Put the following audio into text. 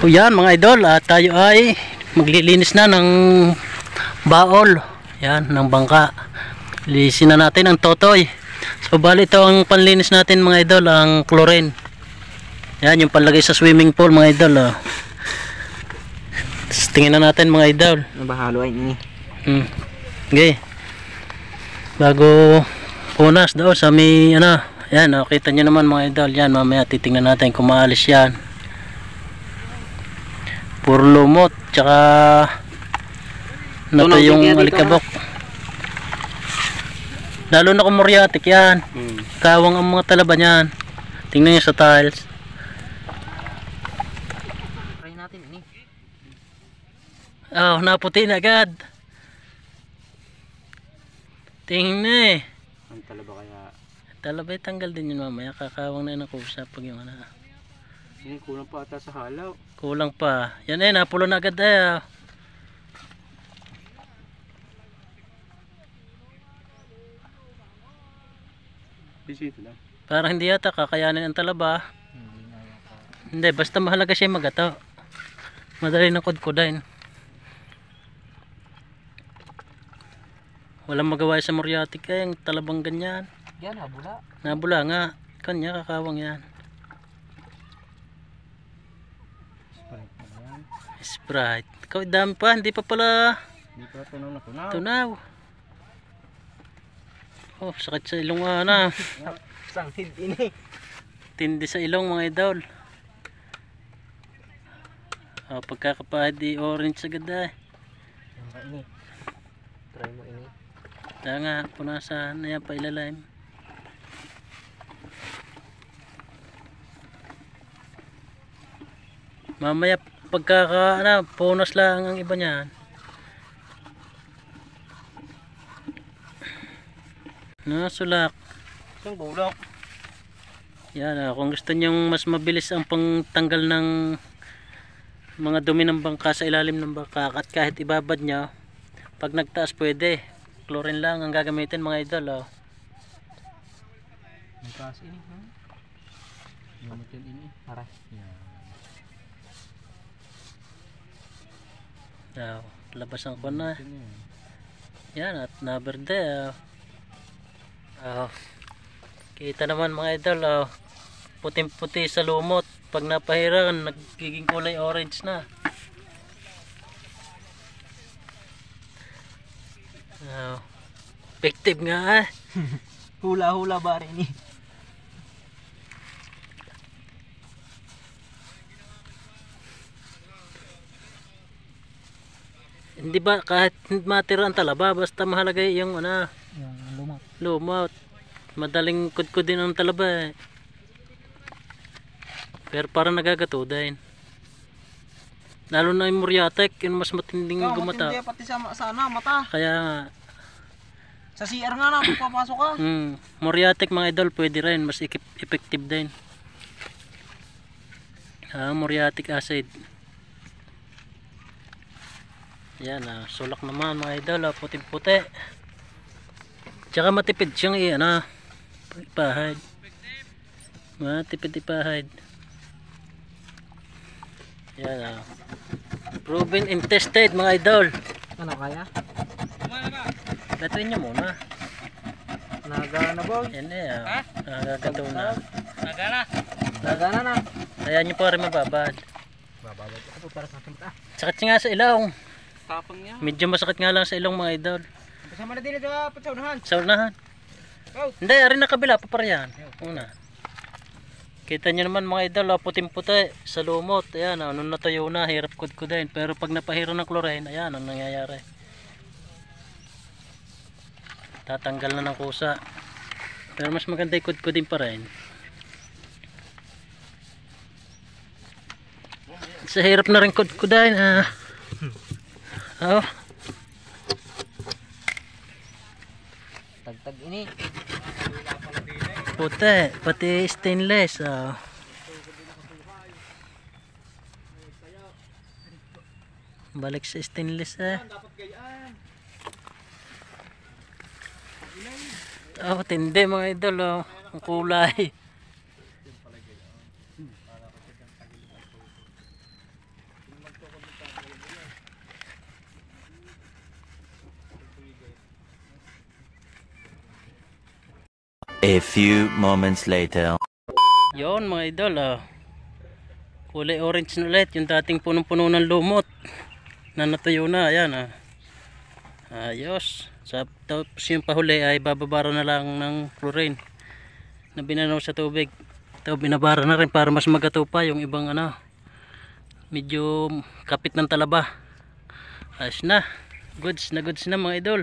O yan mga idol, tayo ay maglilinis na ng baol. Yan, ng bangka. Linisin na natin ang totoy. So bali ito ang panlinis natin mga idol, ang chlorine. Yan, yung panlagay sa swimming pool mga idol. Tapos tingnan na natin mga idol. Nabahalo ay ini. Okay. Bago punas daw sa may ano. Yan, kita nyo naman mga idol. Yan, mamaya titingnan natin kung maalis yan. Puro lumot, tsaka nato yung alikabok. Lalo na kung muriatic yan. Kawang ang mga talaba niyan. Tingnan nyo sa tiles. Try natin ini. Oh, naputi na agad. Tingnan eh. Ang talaba kaya. Talaba tanggal din yun mamaya. Kakawang na yun ang kusa pag yung ano. Ini kulang pa ata sa halaw. Kulang pa. Yan eh, napulo na agad eh. Bisito lang. Parang hindi yata kakayanin ang talaba. Hindi, basta mahalaga siya magato. Madali na kudkudain. Walang magawa sa muriatic eh, yung talabang ganyan. Yan, nabula. Nabula nga. Kanya, kakawang yan. Sprite. Ikaw, dami pa. Hindi pa pala Hindi pa tunaw na tunaw. tunaw. Oh, sakit sa ilong na. Sanghid ini. Tindi sa ilong mga idol. Oh, pagkakapahid di orange agad eh. Ini. Try mo ini. Kaya nga, punasan na yan pa ilalim. Mamaya punas lang ang iba niyan. Sulak. Isang bulok. Yan, kung gusto nyong mas mabilis ang pangtanggal ng mga dumi ng bangka sa ilalim ng bangka at kahit ibabad nyo, pag nagtaas pwede. Chlorine lang ang gagamitin mga idol. Nagtaas ini. Gamitin ini. Aray. Now, labasan ko na. Yan, at naberde. Kita naman mga idol. Puting-puti sa lumot. Pag napahiran, nagiging kulay orange na. Effective nga eh. Hula-hula ba rin ini? Hindi ba kahit matira ang talaba, basta mahalaga yung ano, Yung lumot. lumot. Madaling kudkudin ang talaba eh. Pero parang nagagato din. Lalo na yung muriatic, yung mas matinding gumata. Matindi pati sa mata. Kaya Sa CR nga na, papasok ka. muriatic mga idol, pwede rin, mas effective din. Muriatic acid. Yan, sulak naman mga idol, puti-puti. Tsaka matipid siyang ipahid. Matipid ipahid. Yan, proven and tested mga idol. Ano kaya? Gatrin nyo muna. Nagana boy. Yan nagagato na. Nagana na. Kaya nyo pa rin mababad. Bababad ako para sa akin. Sakit nga sa ilong. Tapang niya. Medyo masakit nga lang sa ilong mga idol. Kasama na din sa patsaunahan. Sa unahan. Hindi, rin na kabila, paparayan. Una. Kita nyo naman mga idol, puting-puti sa lumot. Ayan, nung natuyo na, hirap kudkudain. Pero pag napahiro ng chlorine, ayan ang nangyayari. Tatanggal na ng kusa. Pero mas maganda yung kudkudin pa rin. Sa hirap na rin kudkudain. Tagtag ini. Puti, pati stainless. Balik sa stainless eh. Tindi mga idol ang kulay. A few moments later. Yon mga idol, kulay orange na ulit yung dating punong-puno ng lumot na natuyo na. Ayan, ayos. Tapos yung pahuli ay bababara na lang ng chlorine na binanaw sa tubig. Ito binabara na rin para mas magato pa yung ibang medyo kapit ng talaba. Ayos na, goods na mga idol.